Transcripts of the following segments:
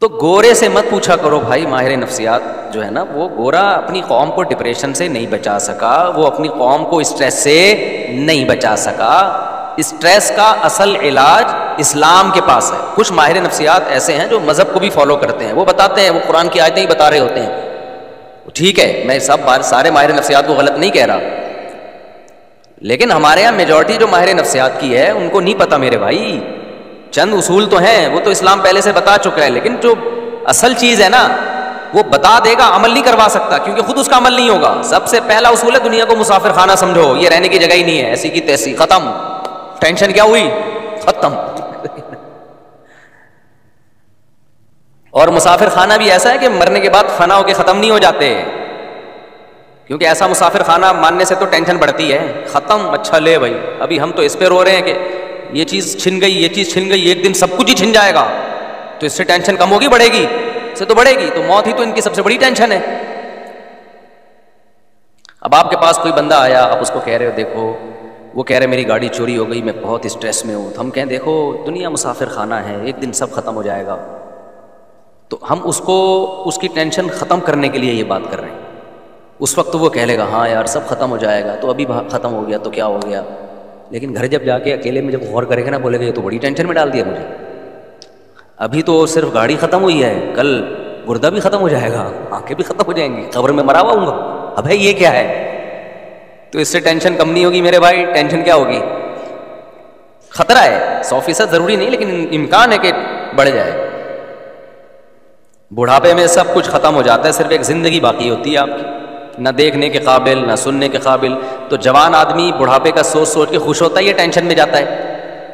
تو گورے سے مت پوچھا کرو بھائی. ماہر نفسیات جو ہے نا وہ گورا اپنی قوم کو ڈپریشن سے نہیں بچا سکا, وہ اپنی قوم کو اسٹریس سے نہیں بچا سکا. اسٹریس کا اصل علاج اسلام کے پاس ہے. کچھ ماہر نفسیات ایسے ہیں جو مذہب کو بھی فالو کرتے ہیں, وہ بتاتے ہیں, وہ قرآن کی آیتیں ہی بتا رہے ہوتے ہیں. ٹھیک ہے, میں سارے ماہر نفسیات کو غلط نہیں کہہ رہا, لیکن ہمارے یہاں میجورٹی جو ماہر نفسیات کی ہے ان کو نہیں پتا میرے بھائی. چند اصول تو ہیں, وہ تو اسلام پہلے سے بتا چکا ہے, لیکن جو اصل چیز ہے نا وہ بتا دے گا, عمل نہیں کروا سکتا کیونکہ خود اس کا عمل نہیں ہوگا. سب سے پہلا اصول ہے دنیا کو مسافر خانہ سمجھو, یہ رہنے کی جگہ ہی نہیں ہے, ایسی کی تیسی, ختم. ٹینشن کیا ہوئی, ختم. اور مسافر خانہ بھی ایسا ہے کہ مرنے کے بعد فنا ہو کے ختم نہیں ہو جاتے, کیونکہ ایسا مسافر خانہ ماننے سے تو ٹینشن بڑھتی ہے. ختم, اچھا لے بھائی, ابھی ہم تو اس پہ رو رہے ہیں کہ یہ چیز چھن گئی, یہ چیز چھن گئی, ایک دن سب کچھ ہی چھن جائے گا, تو اس سے ٹینشن کم ہوگی بڑھے گی؟ اس سے تو بڑھے گی. تو موت ہی تو ان کی سب سے بڑی ٹینشن ہے. اب آپ کے پاس کوئی بندہ آیا, آپ اس کو کہہ رہے ہو دیکھو, وہ کہہ رہے میری گاڑی چوری ہو گئی, میں بہت اسٹریس میں ہوں. تو ہم کہیں دیکھو دنیا مسافر خانہ ہے, ایک دن سب ختم ہو جائے گا. تو ہم اس کو اس کی ٹینشن ختم کرنے کے لیے یہ بات کر رہے ہیں. اس وقت وہ کہہ لے گا ہاں یار سب ختم ہو جائے گا, تو ابھی ختم ہو گیا تو کیا ہو گیا, لیکن گھر جب جا کے اکیلے میں جب غور کرے گا نا, بولے گا یہ تو بڑی ٹینشن میں ڈال دیا مجھے. ابھی تو صرف گاڑی ختم ہوئی ہے, کل گردہ بھی ختم ہو جائے گا, آنکھیں بھی ختم ہو جائیں گی, قبر میں مرا ہوا ہوں گا. اب ہے یہ کیا ہے؟ تو اس سے ٹینشن کم نہیں ہوگی میرے بھائی. ٹینشن کیا ہوگی؟ خطرہ ہے, 100% ضروری نہیں, لیکن امکان ہے کہ بڑھ جائے. بڑھاپے میں سب کچھ ختم ہو جاتا ہے, صرف ایک زندگی باقی ہوتی ہے آپ کی, نہ دیکھنے کے قابل نہ سننے کے قابل. تو جوان آدمی بڑھاپے کا سوچ سوچ کے خوش ہوتا ہے, یہ ٹینشن میں جاتا ہے.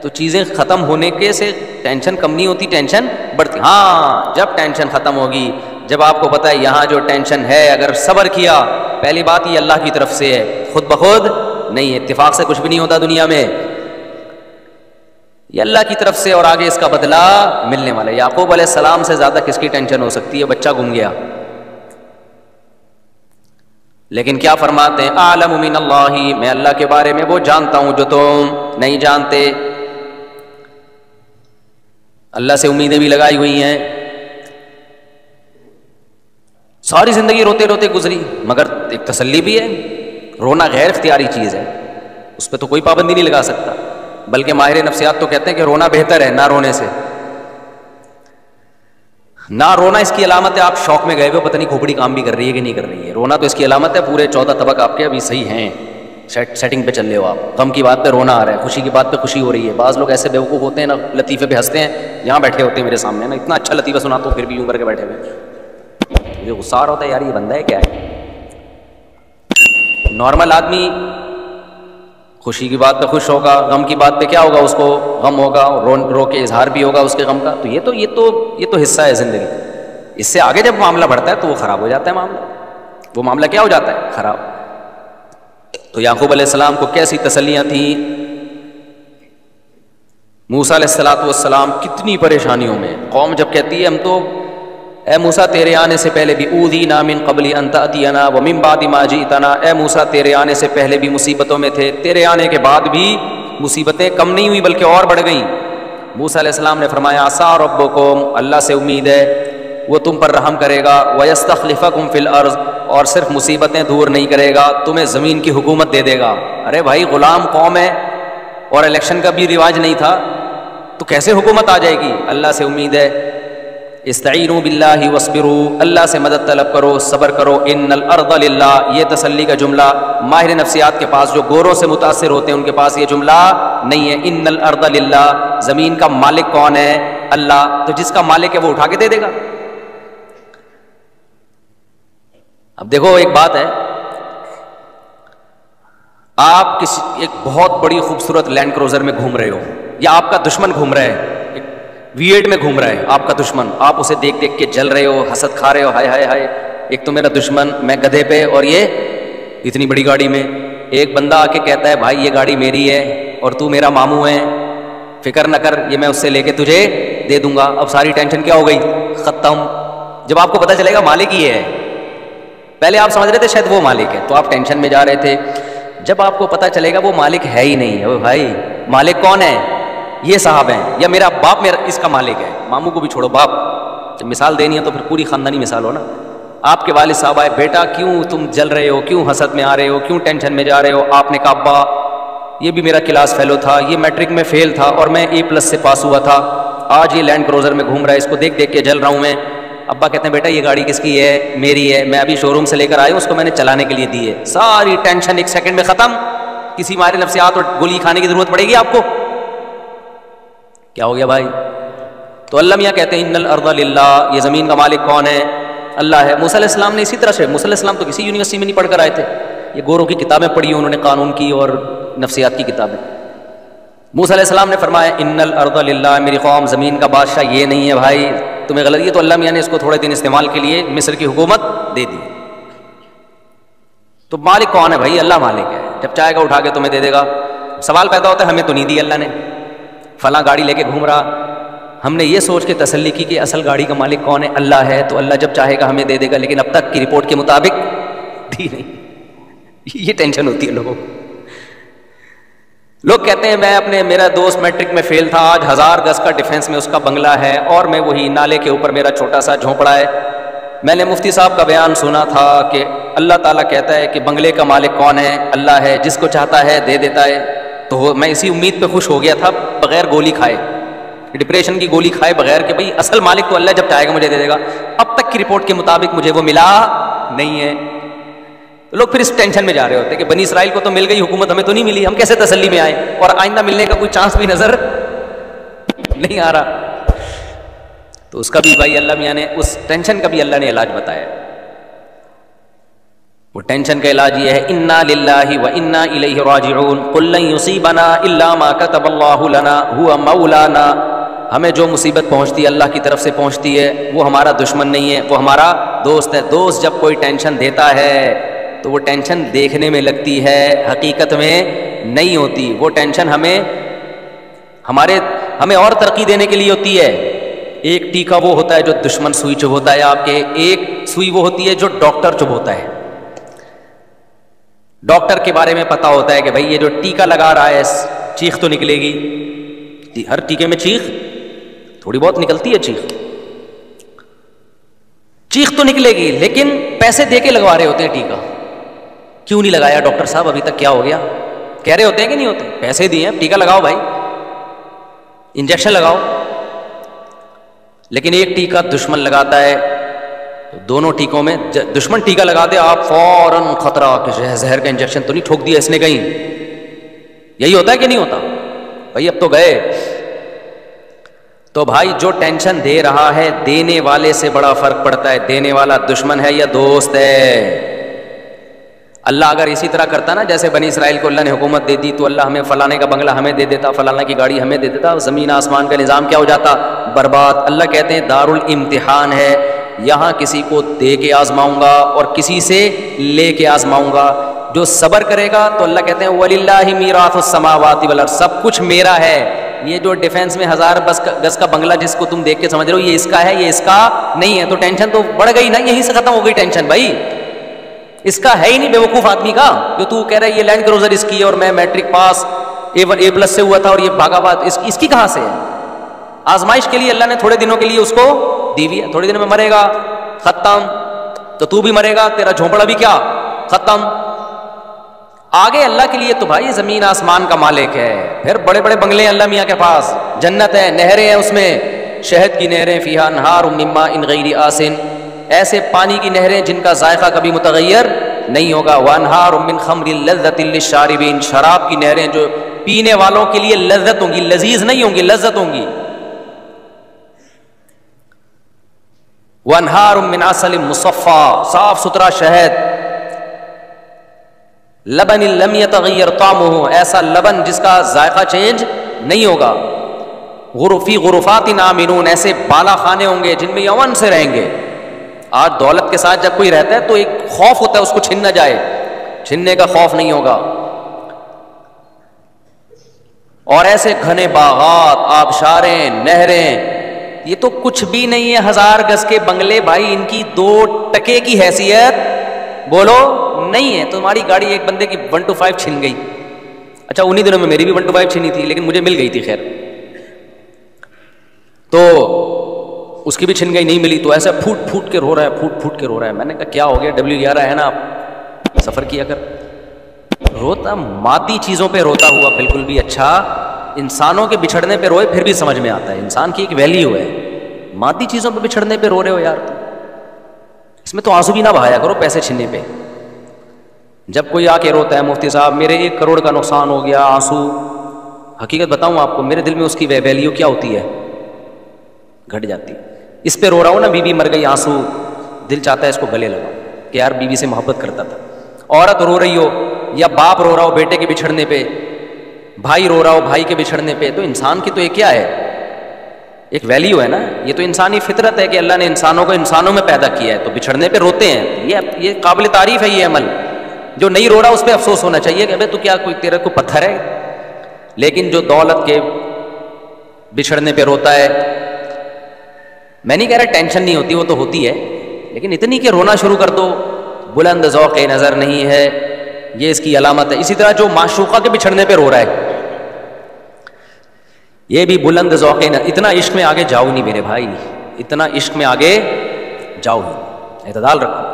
تو چیزیں ختم ہونے کے سے ٹینشن کم نہیں ہوتی, ٹینشن بڑھتی. ہاں جب ٹینشن ختم ہوگی, جب آپ کو پتہ ہے یہاں جو ٹینشن ہے اگر صبر کیا, پہلی بات یہ اللہ کی طرف سے ہے, خود بخود نہیں, اتفاق سے کچھ بھی نہیں ہوتا دنیا میں, یہ اللہ کی طرف سے, اور آگے اس کا بدلہ ملنے والا ہے. یعقوب علیہ السلام سے زیادہ کس کی ٹینشن ہو سکتی ہے؟ بچہ گم گیا, لیکن کیا فرماتے ہیں, اعلم من اللہ, میں اللہ کے بارے میں وہ جانتا ہوں جو تم نہیں جانتے. اللہ سے امیدیں بھی لگائی ہوئی ہیں, ساری زندگی روتے روتے گزری, مگر ایک تسلی بھی ہے, رونا غیر اختیاری چیز ہے, اس پہ تو کوئی پابندی نہیں لگا سکتا. بلکہ ماہر نفسیات تو کہتے ہیں کہ رونا بہتر ہے نہ رونے سے. نہ رونا اس کی علامت ہے آپ شوق میں گئے ہوئے, پتہ نہیں کھوپڑی کام بھی کر رہی ہے کہ نہیں کر رہی ہے. رونا تو اس کی علامت ہے پورے 14 طبق آپ کے ابھی صحیح ہیں, سیٹنگ پہ چل رہے ہو آپ. غم کی بات پہ رونا آ رہا ہے, خوشی کی بات پہ خوشی ہو رہی ہے. بعض لوگ ایسے بیوقوف ہوتے ہیں نا, لطیفے پہ ہنستے ہیں, یہاں بیٹھے ہوتے ہیں میرے سامنے نا, اتنا اچھا لطیفہ سناتا ہوں پھر بھی یوں کر کے بیٹھے ہوئے, مجھے غصہ آ رہا ہوتا ہے یار یہ بندہ ہے کیا ہے. نارمل آدمی خوشی کی بات پہ خوش ہوگا, غم کی بات پہ کیا ہوگا, اس کو غم ہوگا, رو کے اظہار بھی ہوگا اس کے غم کا. تو یہ تو حصہ ہے زندگی. اس سے آگے جب معاملہ بڑھتا ہے تو وہ خراب ہو جاتا ہے معاملہ. وہ معاملہ کیا ہو جاتا ہے؟ خراب. تو یعقوب علیہ السلام کو کیسی تسلیاں تھیں, موسیٰ علیہ السلام کتنی پریشانیوں میں. قوم جب کہتی ہے ہم تو اے موسیٰ تیرے آنے سے پہلے بھی اوذینا من قبل ان تأتینا ومن بعد ما جئتنا, اے موسیٰ تیرے آنے سے پہلے بھی مصیبتوں میں تھے, تیرے آنے کے بعد بھی مصیبتیں کم نہیں ہوئی بلکہ اور بڑھ گئیں. موسیٰ علیہ السلام نے فرمایا عسیٰ ربکم, اللہ سے امید ہے وہ تم پر رحم کرے گا, ویستخلفکم فی الارض, اور صرف مصیبتیں دور نہیں کرے گا, تمہیں زمین کی حکومت دے دے گا. ارے بھائی غلام قوم ہے اور الیکشن کا بھی رواج نہیں تھا, تو کیسے حکومت آ جائے گی؟ اللہ سے امید ہے. استعینوا باللہ واصبروا, اللہ سے مدد طلب کرو, صبر کرو. ان الارض للہ, یہ تسلی کا جملہ ماہر نفسیات کے پاس جو گوروں سے متاثر ہوتے ہیں ان کے پاس یہ جملہ نہیں ہے. ان الارض للہ, زمین کا مالک کون ہے؟ اللہ. تو جس کا مالک ہے وہ اٹھا کے دے دے گا. اب دیکھو ایک بات ہے, آپ کسی ایک بہت بڑی خوبصورت لینڈ کروزر میں گھوم رہے ہو, یا آپ کا دشمن گھوم رہا ہے V8 میں گھوم رہا ہے آپ کا دشمن, آپ اسے دیکھ دیکھ کے جل رہے ہو, حسد کھا رہے ہو, ہائے ہائے ہائے ایک تو میرا دشمن, میں گدھے پہ اور یہ اتنی بڑی گاڑی میں. ایک بندہ آ کے کہتا ہے بھائی یہ گاڑی میری ہے اور تو میرا ماموں ہے, فکر نہ کر یہ میں اس سے لے کے تجھے دے دوں گا. اب ساری ٹینشن کیا ہو گئی؟ ختم. جب آپ کو پتہ چلے گا مالک یہ ہے, پہلے آپ سمجھ رہے تھے شاید وہ مالک ہے تو آپ ٹینشن میں جا رہے تھے, جب آپ کو پتہ چلے گا وہ مالک ہے ہی نہیں ہے, بھائی مالک کون ہے؟ یہ صاحب ہیں, یا میرا باپ میرا اس کا مالک ہے. ماموں کو بھی چھوڑو, باپ جب مثال دینی ہے تو پھر پوری خاندانی مثال ہو نا. آپ کے والد صاحب آئے, بیٹا کیوں تم جل رہے ہو, کیوں حسد میں آ رہے ہو, کیوں ٹینشن میں جا رہے ہو؟ آپ نے کہا ابا یہ بھی میرا کلاس فیلو تھا, یہ میٹرک میں فیل تھا اور میں A+ سے پاس ہوا تھا, آج یہ لینڈ کروزر میں گھوم رہا ہے, اس کو دیکھ دیکھ کے جل رہا ہوں میں. ابا کہتے ہیں بیٹا یہ گاڑی کس کی ہے؟ میری ہے, میں ابھی شو روم سے لے کر آیا ہوں, اس کو میں نے چلانے کے لیے دی ہے. ساری ٹینشن ایک سیکنڈ میں ختم. کسی مارے نفسیات اور گولی کھانے کی ضرورت پڑے گی آپ کو؟ کیا ہو گیا بھائی؟ تو اللہ میاں کہتے ہیں ان الارض للہ, یہ زمین کا مالک کون ہے؟ اللہ ہے. موسیٰ علیہ السلام نے اسی طرح سے, موسیٰ علیہ السلام تو کسی یونیورسٹی میں نہیں پڑھ کر آئے تھے, یہ گوروں کی کتابیں پڑھی انہوں نے, قانون کی اور نفسیات کی کتابیں. موسیٰ علیہ السلام نے فرمایا ان الارض للہ, میری قوم زمین کا بادشاہ یہ نہیں ہے بھائی, تمہیں غلط. یہ تو اللہ میاں نے اس کو تھوڑے دن استعمال کے لیے مصر کی حکومت دے دی. تو مالک کون ہے بھائی؟ اللہ مالک ہے, جب چاہے گا اٹھا کے تمہیں دے دے گا. سوال پیدا ہوتا ہے ہمیں تو نہیں دی اللہ نے, فلاں گاڑی لے کے گھوم رہا, ہم نے یہ سوچ کے تسلی کی کہ اصل گاڑی کا مالک کون ہے؟ اللہ ہے. تو اللہ جب چاہے گا ہمیں دے دے گا, لیکن اب تک کی رپورٹ کے مطابق دی نہیں. یہ ٹینشن ہوتی ہے لوگوں کو. لوگ کہتے ہیں میرا دوست میٹرک میں فیل تھا, آج 1000 گز کا ڈیفینس میں اس کا بنگلہ ہے, اور میں وہی نالے کے اوپر میرا چھوٹا سا جھونپڑا ہے. میں نے مفتی صاحب کا بیان سنا تھا کہ اللہ تعالیٰ کہتا ہے کہ بنگلے کا مالک کون ہے؟ اللہ ہے, جس کو چاہتا ہے دے دیتا ہے. تو میں اسی امید پہ خوش ہو گیا تھا بغیر گولی کھائے, ڈپریشن کی گولی کھائے بغیر, کہ بھئی اصل مالک تو اللہ, جب چاہے گا مجھے دے دے گا. اب تک کی رپورٹ کے مطابق مجھے وہ ملا نہیں ہے. لوگ پھر اس ٹینشن میں جا رہے ہوتے ہیں کہ بنی اسرائیل کو تو مل گئی حکومت, ہمیں تو نہیں ملی, ہم کیسے تسلی میں آئیں, اور آئندہ ملنے کا کوئی چانس بھی نظر نہیں آ رہا. تو اس کا بھی بھائی اللہ میاں نے, اس ٹینشن کا بھی اللہ نے علاج بتایا. وہ ٹینشن کا علاج یہ ہے انا للہ و انا الیہ راجعون قل لن یصیبنا الا ما کتب اللہ لنا هو مولانا. ہمیں جو مصیبت پہنچتی ہے اللہ کی طرف سے پہنچتی ہے, وہ ہمارا دشمن نہیں ہے, وہ ہمارا دوست ہے. دوست جب کوئی ٹینشن دیتا ہے تو وہ ٹینشن دیکھنے میں لگتی ہے, حقیقت میں نہیں ہوتی. وہ ٹینشن ہمیں اور ترقی دینے کے لیے ہوتی ہے. ایک ٹیکہ وہ ہوتا ہے جو دشمن سوئی چبھوتا ہے آپ کے, ایک سوئی وہ ہوتی ہے جو ڈاکٹر چبھوتا ہے. ڈاکٹر کے بارے میں پتا ہوتا ہے کہ بھائی یہ جو ٹیکہ لگا رہا ہے چیخ تو نکلے گی, ہر ٹیکے میں چیخ تھوڑی بہت نکلتی ہے, چیخ تو نکلے گی, لیکن پیسے دے کے لگوا رہے ہوتے ہیں ٹیکہ. کیوں نہیں لگایا ڈاکٹر صاحب ابھی تک, کیا ہو گیا؟ کہہ رہے ہوتے ہیں کہ نہیں ہوتے, پیسے دیے ہیں ٹیکہ لگاؤ بھائی, انجیکشن لگاؤ. لیکن ایک ٹیکہ دشمن لگاتا ہے, دونوں ٹیکوں میں دشمن ٹیکہ لگا دے, آپ فوراً خطرہ کہ زہر کا انجیکشن تو نہیں ٹھوک دیا اس نے کہیں. یہی ہوتا ہے کہ نہیں ہوتا بھائی؟ اب تو گئے. تو بھائی جو ٹینشن دے رہا ہے, دینے والے سے بڑا فرق پڑتا ہے, دینے والا دشمن ہے یا دوست ہے. اللہ اگر اسی طرح کرتا نا, جیسے بنی اسرائیل کو اللہ نے حکومت دے دی تو اللہ ہمیں فلانے کا بنگلہ ہمیں دے دیتا, فلانے کی گاڑی ہمیں دے دیتا, زمین آسمان کا نظام کیا ہو جاتا؟ برباد. اللہ کہتے ہیں دار الامتحان ہے, یہاں کسی کو دے کے آزماؤں گا اور کسی سے لے کے آزماؤں گا. جو صبر کرے گا تو اللہ کہتے ہیں وَلِلَّهِ مِيرَاثُ السَّمَاوَاتِ وَالْأَرْضِ, سب کچھ میرا ہے. یہ جو ڈیفینس میں 1000 گز کا بنگلہ جس کو تم دیکھ کے سمجھ رہے ہو یہ اس کا ہے, یہ اس کا نہیں ہے, تو ٹینشن تو بڑھ گئی نا, یہیں سے ختم ہو گئی ٹینشن. بھائی اس کا ہے ہی نہیں, بیوقوف آدمی کا, جو تو کہہ رہا ہے یہ لینڈ کروزر اس کی ہے اور میں میٹرک پاس A+ سے ہوا تھا اور یہ بھاگا بات اس کی کہاں سے ہے؟ آزمائش کے لیے اللہ نے تھوڑے دنوں کے لیے اس کو دی ہوئی ہے, تھوڑے دنوں میں مرے گا, ختم. تو بھی مرے گا, تیرا جھونپڑا بھی کیا ختم. آگے اللہ کے لیے تو بھائی زمین آسمان کا مالک ہے, پھر بڑے بڑے بنگلے اللہ میاں کے پاس, جنت ہے, نہریں ہیں اس میں, شہد کی نہریں, فیہا انہار من ماء غیر آسن, ایسے پانی کی نہریں جن کا ذائقہ کبھی متغیر نہیں ہوگا. وانہار من خمر لذۃ للشاربین, شراب کی نہریں جو پینے والوں کے لیے لذت ہوں گی, لذیذ نہیں ہوں گی, لذت ہوں گی. وانہار من عسل مصفا, صاف ستھرا شہد. لبن لم یتغیر طعمہ, ایسا لبن جس کا ذائقہ چینج نہیں ہوگا. فی غرفات آمنون, ایسے بالا خانے ہوں گے جن میں امن سے رہیں گے. آج دولت کے ساتھ جب کوئی رہتا ہے تو ایک خوف ہوتا ہے اس کو چھن نہ جائے, چھننے کا خوف نہیں ہوگا. اور ایسے گھنے باغات, آبشاریں, نہریں, یہ تو کچھ بھی نہیں ہے. 1000 گز کے بنگلے بھائی, ان کی 2 ٹکے کی حیثیت بولو نہیں ہے. تمہاری گاڑی ایک بندے کی 125 چھن گئی, اچھا انہی دنوں میں میری بھی 125 چھنی تھی لیکن مجھے مل گئی تھی, خیر. تو اس کی بھی چھن گئی, نہیں ملی تو ایسا پھوٹ پھوٹ کے رو رہا ہے, پھوٹ پھوٹ کے رو رہا ہے. میں نے کہا کیا ہو گیا, W11 ہے نا, آپ سفر کیا کر. روتا مادی چیزوں پہ روتا ہوا بالکل بھی اچھا, انسانوں کے بچھڑنے پہ روئے پھر بھی سمجھ میں آتا ہے, انسان کی ایک ویلیو ہے. مادی چیزوں پہ بچھڑنے پہ رو رہے ہو یار, اس میں تو آنسو بھی نہ بہایا کرو پیسے چھننے پہ. جب کوئی آ کے روتا ہے مفتی صاحب میرے 1 کروڑ کا نقصان ہو گیا, آنسو, حقیقت بتاؤں آپ کو, میرے دل میں اس کی ویلیو کیا ہوتی ہے, گھٹ جاتی. اس پہ رو رہا ہوں نا, بیوی مر گئی, آنسو, دل چاہتا ہے اس کو گلے لگاؤ کہ یار بیوی سے محبت کرتا تھا. عورت رو رہی ہو یا باپ رو رہا ہو بیٹے کے بچھڑنے پہ, بھائی رو رہا ہو بھائی کے بچھڑنے پہ, تو انسان کی تو یہ کیا ہے, ایک ویلیو ہے نا. یہ تو انسانی فطرت ہے کہ اللہ نے انسانوں کو انسانوں میں پیدا کیا ہے, تو بچھڑنے پہ روتے ہیں. یہ قابل تعریف ہے یہ عمل. جو نہیں رو رہا اس پہ افسوس ہونا چاہیے کہ تو کیا کوئی تیرا کوئی پتھر ہے. لیکن جو دولت کے بچھڑنے پہ روتا ہے, میں نہیں کہہ رہا ٹینشن نہیں ہوتی, وہ تو ہوتی ہے, لیکن اتنی کہ رونا شروع کر دو, بلند ذوق نظر نہیں ہے, یہ اس کی علامت ہے. اسی طرح جو معشوقہ کے بچھڑنے پہ رو رہا ہے, یہ بھی بلند ذوق. اتنا عشق میں آگے جاؤ نہیں میرے بھائی, اتنا عشق میں آگے جاؤ نہیں, اعتدال رکھو.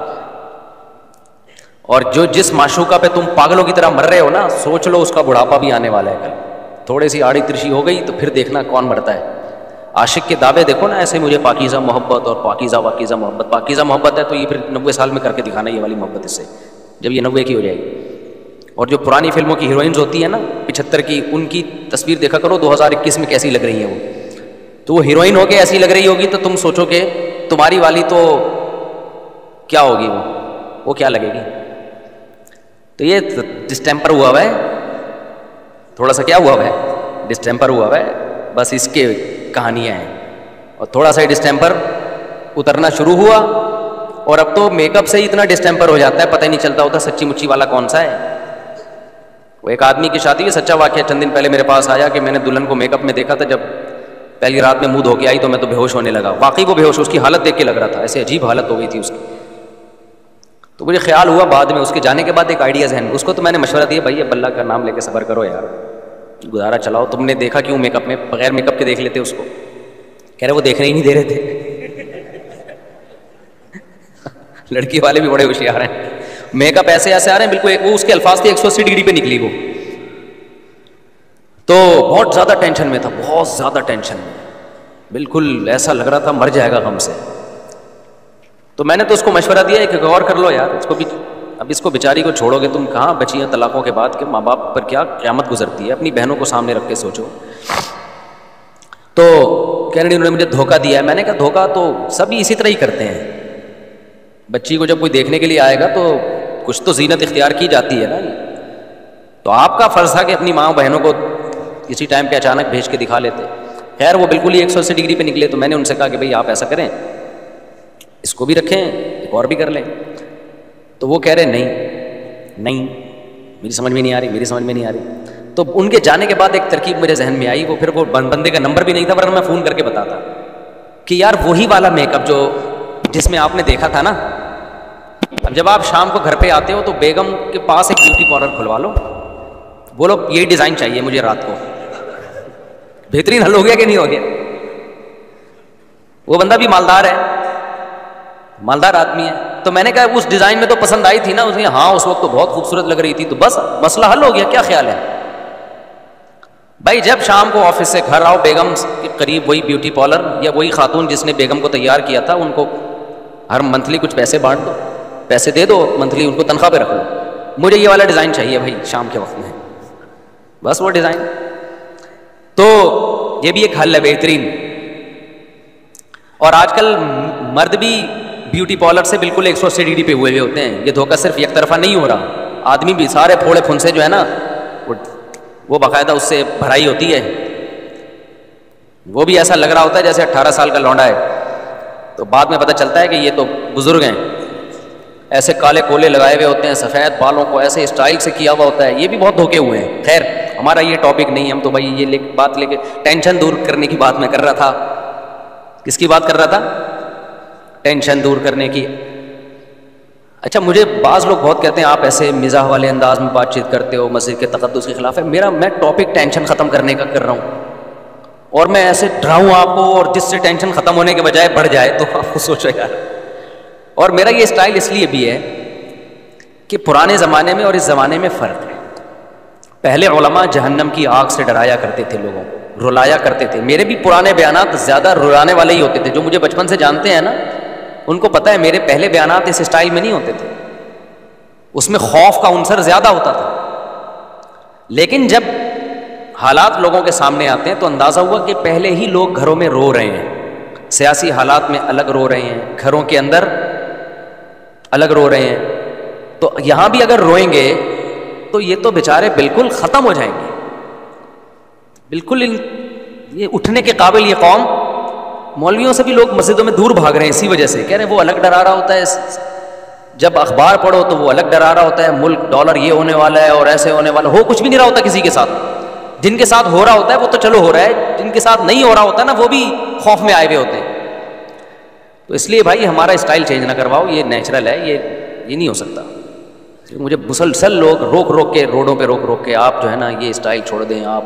اور جو جس معشوقہ پہ تم پاگلوں کی طرح مر رہے ہو نا, سوچ لو اس کا بڑھاپا بھی آنے والا ہے کل. تھوڑی سی آڑی ترشی ہو گئی تو پھر دیکھنا کون مرتا ہے. عاشق کے دعوے دیکھو نا, ایسے مجھے پاکیزہ محبت اور پاکیزہ محبت. پاکیزہ محبت ہے تو یہ پھر 90 سال میں کر کے دکھانا یہ والی محبت اس سے, جب یہ 90 کی ہو جائے گی. اور جو پرانی فلموں کی ہیروئنز ہوتی ہیں نا 75 کی, ان کی تصویر دیکھا کرو 2021 میں کیسی لگ رہی ہیں وہ. تو وہ ہیروئن ہو کے ایسی لگ رہی ہوگی تو تم سوچو کہ تمہاری والی تو کیا ہوگی, وہ کیا لگے گی. تو یہ ڈسٹیمپر ہوا ہوا ہے, تھوڑا سا کیا ہوا ہوا ہے, ڈسٹیمپر ہوا ہوا ہے, بس اس کے کہانیاں ہیں. اور تھوڑا سا ڈسٹیمپر اترنا شروع ہوا, اور اب تو میک اپ سے ہی اتنا ڈسٹیمپر ہو جاتا ہے پتہ ہی نہیں چلتا ہوتا سچی مچی والا کون سا ہے. وہ ایک آدمی کی شادی, سچا واقعہ, چند دن پہلے میرے پاس آیا کہ میں نے دلہن کو میک اپ میں دیکھا تھا, جب پہلی رات میں منہ دھو کے آئی تو میں تو بے ہوش ہونے لگا. واقعی وہ بے ہوش, اس کی حالت دیکھ کے لگ رہا تھا, ایسے عجیب حالت ہو گئی تھی اس کی. تو مجھے خیال ہوا بعد میں, اس کے جانے کے بعد ایک آئیڈیا ذہن میں, اس کو تو میں نے مشورہ دیا, بھائی اب اللہ کا نام لے کے صبر کرو یار, گزارا چلاؤ. تم نے دیکھا کیوں میک اپ میں, بغیر میک اپ کے دیکھ لیتے اس کو. کہہ رہے وہ دیکھنے ہی نہیں دے رہے تھے. لڑکی والے بھی بڑے ہوشیار ہیں, میک اپ ایسے ایسے آ رہے ہیں بالکل, وہ اس کے الفاظ تھے 180 ڈگری پہ نکلی وہ. تو بہت زیادہ ٹینشن میں تھا, بہت زیادہ ٹینشن میں, بالکل ایسا لگ رہا تھا مر جائے گا غم سے. تو میں نے تو اس کو مشورہ دیا کہ غور کر لو یار, اس کو بھی, اب اس کو بیچاری کو چھوڑو گے تم, کہاں بچی ہیں طلاقوں کے بعد, کہ ماں باپ پر کیا قیامت گزرتی ہے, اپنی بہنوں کو سامنے رکھ کے سوچو. تو کہہ رہے انہوں نے مجھے دھوکہ دیا ہے. میں نے کہا دھوکہ تو سبھی اسی طرح ہی کرتے ہیں. بچی کو جب کوئی دیکھنے کے لیے آئے گا تو کچھ تو زینت اختیار کی جاتی ہے نا. تو آپ کا فرض تھا کہ اپنی ماں بہنوں کو کسی ٹائم پہ اچانک بھیج کے دکھا لیتے. خیر وہ بالکل ہی 180 ڈگری پہ نکلے. تو میں نے ان سے کہا کہ بھئی آپ ایسا کریں, اس کو بھی رکھیں, ایک اور بھی کر لیں. تو وہ کہہ رہے نہیں میری سمجھ میں نہیں آ رہی. تو ان کے جانے کے بعد ایک ترکیب میرے ذہن میں آئی. وہ پھر وہ بندے کا نمبر بھی نہیں تھا, ورنہ میں فون کر کے بتاتا کہ یار وہی والا میک اپ جو جس میں آپ نے دیکھا تھا نا, اب جب آپ شام کو گھر پہ آتے ہو تو بیگم کے پاس ایک بیوٹی پارلر کھلوا لو, بولو یہی ڈیزائن چاہیے مجھے رات کو. بہترین حل ہو گیا کہ نہیں ہو گیا. وہ بندہ بھی مالدار ہے, مالدار آدمی ہے. تو میں نے کہا اس ڈیزائن میں تو پسند آئی تھی نا, اس نے ہاں اس وقت تو بہت خوبصورت لگ رہی تھی. تو بس مسئلہ حل ہو گیا, کیا خیال ہے بھائی. جب شام کو آفس سے گھر آؤ, بیگم کے قریب وہی بیوٹی پارلر یا وہی خاتون جس نے بیگم کو تیار کیا تھا, ان کو ہر منتھلی کچھ پیسے بانٹ دو, پیسے دے دو منتھلی, ان کو تنخواہ پہ رکھ لو, مجھے یہ والا ڈیزائن چاہیے بھائی شام کے وقت میں, بس وہ ڈیزائن. تو یہ بھی ایک حل ہے بہترین. اور آج کل مرد بھی بیوٹی پارلر سے بالکل 180 ڈگری پہ ہوئے ہوتے ہیں. یہ دھوکہ صرف یک طرفہ نہیں ہو رہا, آدمی بھی سارے پھوڑے پھنسے جو ہے نا وہ باقاعدہ اس سے بھرائی ہوتی ہے. وہ بھی ایسا لگ رہا ہوتا ہے جیسے 18 سال کا لونڈا ہے. تو بعد میں پتہ چلتا ہے کہ یہ تو بزرگ ہیں. ایسے کالے کولے لگائے ہوئے ہوتے ہیں, سفید بالوں کو ایسے اسٹائل سے کیا ہوا ہوتا ہے. یہ بھی بہت دھوکے ہوئے ہیں. خیر ہمارا یہ ٹاپک نہیں ہے, ہم تو بھائی یہ بات لے کے ٹینشن دور کرنے کی بات میں کر رہا تھا. کس کی بات کر رہا تھا؟ ٹینشن دور کرنے کی. اچھا مجھے بعض لوگ بہت کہتے ہیں آپ ایسے مزاح والے انداز میں بات چیت کرتے ہو, مسجد کے تقدس کے خلاف ہے. میں ٹاپک ٹینشن ختم کرنے کا کر رہا ہوں. اور میں ایسے ڈراؤں آپ کو اور جس سے ٹینشن ختم ہونے کے بجائے بڑھ جائے تو آپ کو سوچے گا. اور میرا یہ اسٹائل اس لیے بھی ہے کہ پرانے زمانے میں اور اس زمانے میں فرق ہے. پہلے علماء جہنم کی آگ سے ڈرایا کرتے تھے لوگوں کو, رلایا کرتے تھے. میرے بھی پرانے بیانات زیادہ رلانے والے ہی ہوتے تھے. جو مجھے بچپن سے جانتے ہیں نا ان کو پتہ ہے میرے پہلے بیانات اس اسٹائل میں نہیں ہوتے تھے, اس میں خوف کا عنصر زیادہ ہوتا تھا. لیکن جب حالات لوگوں کے سامنے آتے ہیں تو اندازہ ہوا کہ پہلے ہی لوگ گھروں میں رو رہے ہیں, سیاسی حالات میں الگ رو رہے ہیں, گھروں کے اندر الگ رو رہے ہیں. تو یہاں بھی اگر روئیں گے تو یہ تو بیچارے بالکل ختم ہو جائیں گے, بالکل یہ اٹھنے کے قابل. یہ قوم, مولویوں سے بھی لوگ مسجدوں میں دور بھاگ رہے ہیں اسی وجہ سے. کہہ رہے ہیں وہ الگ ڈرا رہا ہوتا ہے, جب اخبار پڑھو تو وہ الگ ڈرا رہا ہوتا ہے, ملک ڈالر یہ ہونے والا ہے اور ایسے ہونے والا. ہو کچھ بھی نہیں رہا ہوتا کسی کے ساتھ. جن کے ساتھ ہو رہا ہوتا ہے وہ تو چلو ہو رہا ہے, جن کے ساتھ نہیں ہو رہا ہوتا نا وہ بھی خوف میں آئے ہوئے ہوتے ہیں. تو اس لیے بھائی ہمارا اسٹائل چینج نہ کرواؤ, یہ نیچرل ہے, یہ نہیں ہو سکتا. مجھے مسلسل لوگ روک روک کے, روڈوں پہ روک روک کے, آپ جو ہے نا یہ اسٹائل چھوڑ دیں. آپ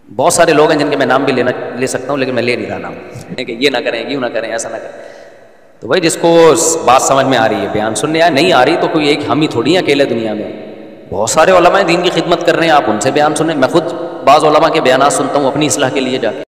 بہت سارے لوگ ہیں جن کے میں نام بھی لے سکتا ہوں لیکن میں لے نہیں رہا نام, کہ یہ نہ کریں, یوں نہ کریں, ایسا نہ کریں. تو بھائی جس کو بات سمجھ میں آ رہی ہے بیان سننے, نہیں آ رہی تو کوئی ایک ہم ہی تھوڑی ہیں اکیلے دنیا میں. بہت سارے علماء دین کی خدمت کر رہے ہیں, آپ ان سے بیان سنیں. میں خود بعض علماء کے بیانات سنتا ہوں اپنی اصلاح کے لیے جا کے.